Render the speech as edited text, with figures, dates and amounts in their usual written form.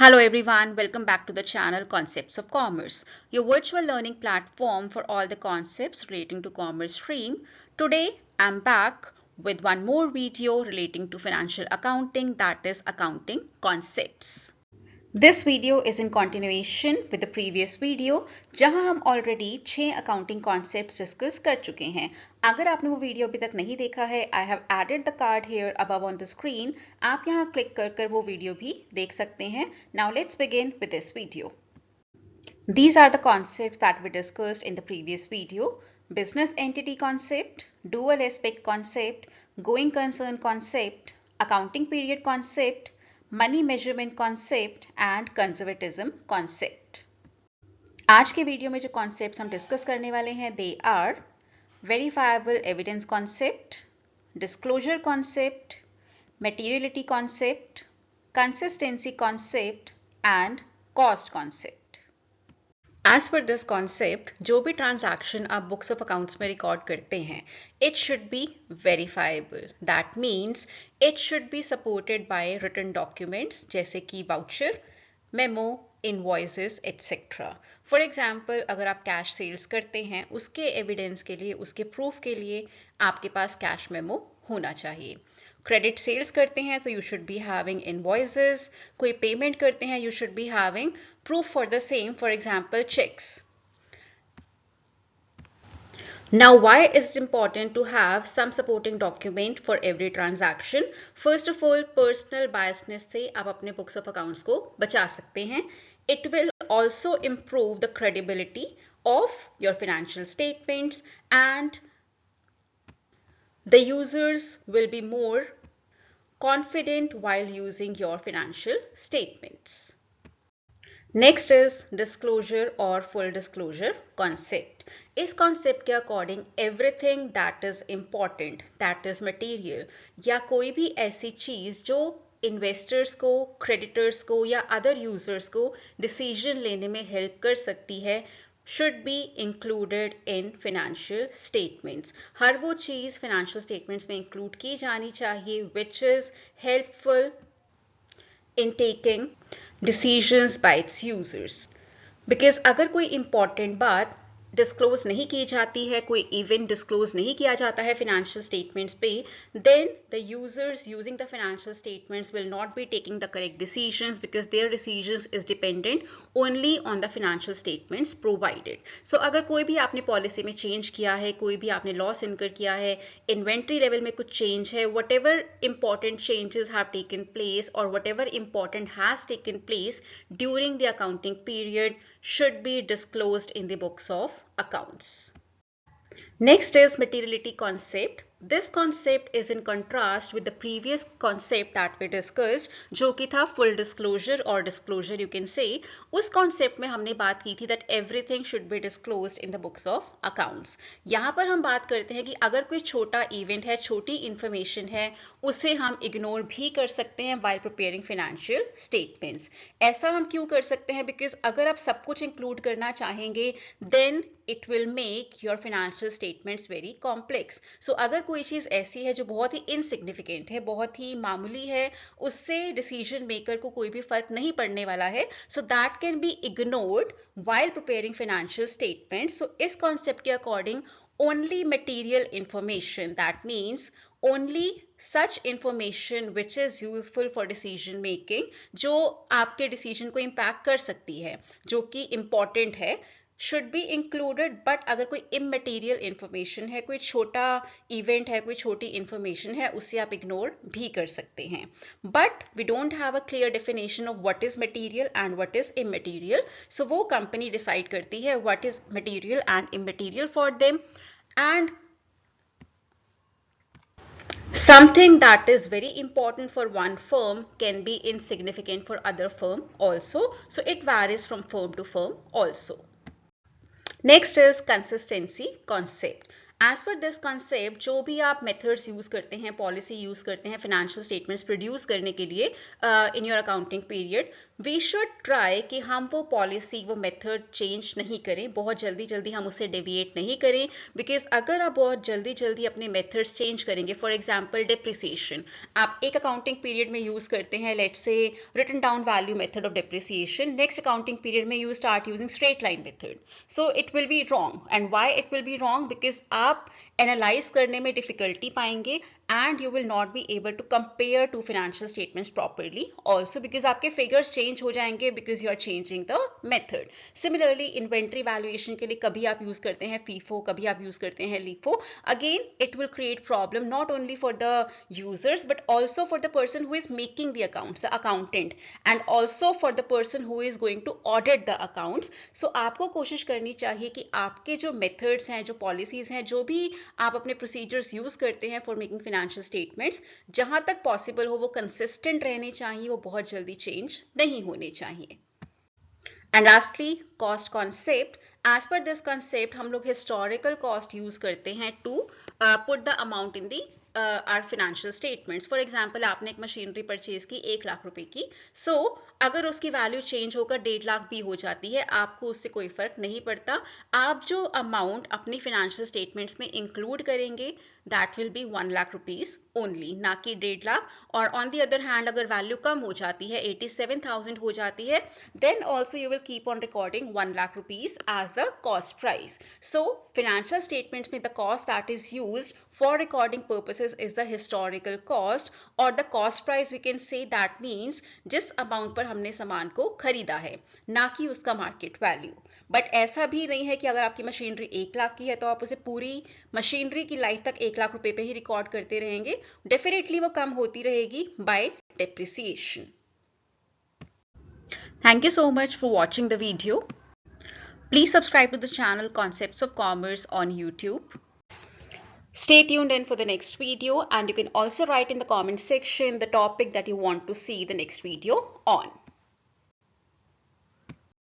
Hello everyone, welcome back to the channel Concepts of Commerce, your virtual learning platform for all the concepts relating to commerce stream. Today I'm back with one more video relating to financial accounting, that is accounting concepts. This video is in continuation with the previous video जहां हम already 6 accounting concepts discuss कर चुके हैं. अगर आपने वो video अभी तक नहीं देखा है, I have added the card here above on the screen. आप यहां क्लिक कर वो वीडियो भी देख सकते हैं. Now let's begin with this video. These are the concepts that we discussed in the previous video: business entity concept, dual aspect concept, going concern concept, accounting period concept, money measurement concept and conservatism concept. आज के video में जो concepts हम discuss करने वाले हैं they are verifiable evidence concept, disclosure concept, materiality concept, consistency concept and cost concept. As per this concept, जो भी ट्रांजैक्शन आप बुक्स ऑफ अकाउंट्स में रिकॉर्ड करते हैं, it should be verifiable. That means it should be supported by written documents जैसे कि voucher, memo, invoices etc. For example, अगर आप कैश सेल्स करते हैं, उसके एविडेंस के लिए, उसके प्रूफ के लिए आपके पास कैश मेमो होना चाहिए. क्रेडिट सेल्स करते हैं तो you should be having invoices. कोई पेमेंट करते हैं, you should be having proof for the same, for example checks. Now why is it important to have some supporting document for every transaction? First of all, personal biasness से आप अपने books of accounts को बचा सकते हैं. It will also improve the credibility of your financial statements and the users will be more confident while using your financial statements. Next is disclosure or full disclosure concept. इस concept के according everything that is important, that is material, या कोई भी ऐसी चीज जो investors को, creditors को या other users को decision लेने में help कर सकती है, should be included in financial statements. हर वो चीज financial statements में include की जानी चाहिए which is helpful in taking decisions by its users. Because अगर कोई important बात डिस्क्लोज नहीं की जाती है, कोई इवेंट डिस्क्लोज नहीं किया जाता है financial statements पे, then the users using the financial statements will not be taking the correct decisions because their decisions is dependent only on the financial statements provided. So अगर कोई भी आपने पॉलिसी में चेंज किया है, कोई भी आपने लॉस इनकर किया है, इन्वेंट्री लेवल में कुछ चेंज है, whatever important changes have taken place or whatever important has taken place during the accounting period should be disclosed in the books of accounts. Next is materiality concept. This concept is in contrast with the previous concept that we discussed, जो कि था full disclosure और disclosure you can say. उस concept में हमने बात की थी that everything should be disclosed in the books of accounts. यहाँ पर हम बात करते हैं कि अगर कोई छोटा event है, छोटी information है, उसे हम ignore भी कर सकते हैं while preparing financial statements. ऐसा हम क्यों कर सकते हैं? Because अगर आप सब कुछ include करना चाहेंगे, then it will make your financial statements very complex. So अगर कोई चीज ऐसी है जो बहुत ही insignificant है, बहुत ही मामूली है, उससे decision maker को कोई भी फर्क नहीं पड़ने वाला है, so that can be ignored while preparing financial statements. So इस concept के according only material information, that means only such information which is useful for decision making, जो आपके decision को impact कर सकती है, जो कि important है, should be included. but अगर कोई immaterial information है, कोई छोटा event है, कोई छोटी information है, उसे आप ignore भी कर सकते हैं. but we don't have a clear definition of what is material and what is immaterial. so वो company decide करती है what is material and immaterial for them, and something that is very important for one firm can be insignificant for other firm also. so it varies from firm to firm also. Next is consistency concept. As per this concept जो भी आप methods use करते हैं, policy use करते हैं financial statements produce करने के लिए in your accounting period, we should try कि हम वो पॉलिसी वो मेथड चेंज नहीं करें, बहुत जल्दी जल्दी हम उससे डेविएट नहीं करें, बिकॉज अगर आप बहुत जल्दी जल्दी अपने मेथड्स चेंज करेंगे, फॉर एग्जाम्पल डिप्रिसिएशन आप एक अकाउंटिंग पीरियड में यूज करते हैं, let's say written down value method of depreciation, next accounting period में you start using straight line method, so it will be wrong. And why it will be wrong? Because आप analyse करने में difficulty पाएंगे and you will not be able to compare two financial statements properly also because आपके figures change हो जाएंगे because you are changing the method. Similarly inventory valuation के लिए कभी आप use करते हैं FIFO, कभी आप use करते हैं LIFO. Again it will create problem not only for the users but also for the person who is making the accounts, the accountant, and also for the person who is going to audit the accounts. So आपको कोशिश करनी चाहिए कि आपके जो methods हैं, जो policies हैं, जो भी आप अपने procedures use करते हैं for making financial statements, जहां तक पॉसिबल हो वो कंसिस्टेंट रहने चाहिए, वो बहुत जल्दी चेंज नहीं होने चाहिए. And lastly cost concept. As per this concept हम लोग हिस्टोरिकल कॉस्ट यूज करते हैं to put the amount in the are financial statements. For example आपने एक मशीनरी परचेज की 1 लाख रुपए की, सो अगर उसकी वैल्यू चेंज होकर 1.5 लाख भी हो जाती है, आपको उससे कोई फर्क नहीं पड़ता. आप जो अमाउंट अपनी फिनेंशियल स्टेटमेंट्स में इंक्लूड करेंगे that will be 1 lakh rupees only, ना कि 1.5 लाख. और ऑन दी अदर हैंड अगर वैल्यू कम हो जाती है, 87,000 हो जाती है, then also you will keep on recording 1 lakh rupees as the cost price. So financial statements में the cost that is used for recording purposes is the historical cost or the cost price. We can say that means जिस amount पर हमने सामान को खरीदा है, ना कि उसका मार्केट वैल्यू. बट ऐसा भी नहीं है कि अगर आपकी मशीनरी 1 लाख की है तो आप उसे पूरी मशीनरी की लाइफ तक 1 लाख रुपए पे ही रिकॉर्ड करते रहेंगे. डेफिनेटली वो कम होती रहेगी bye depreciation. Thank you so much for watching the video. Please subscribe to the channel Concepts of Commerce on YouTube. Stay tuned in for the next video, and you can also write in the comment section the topic that you want to see the next video on.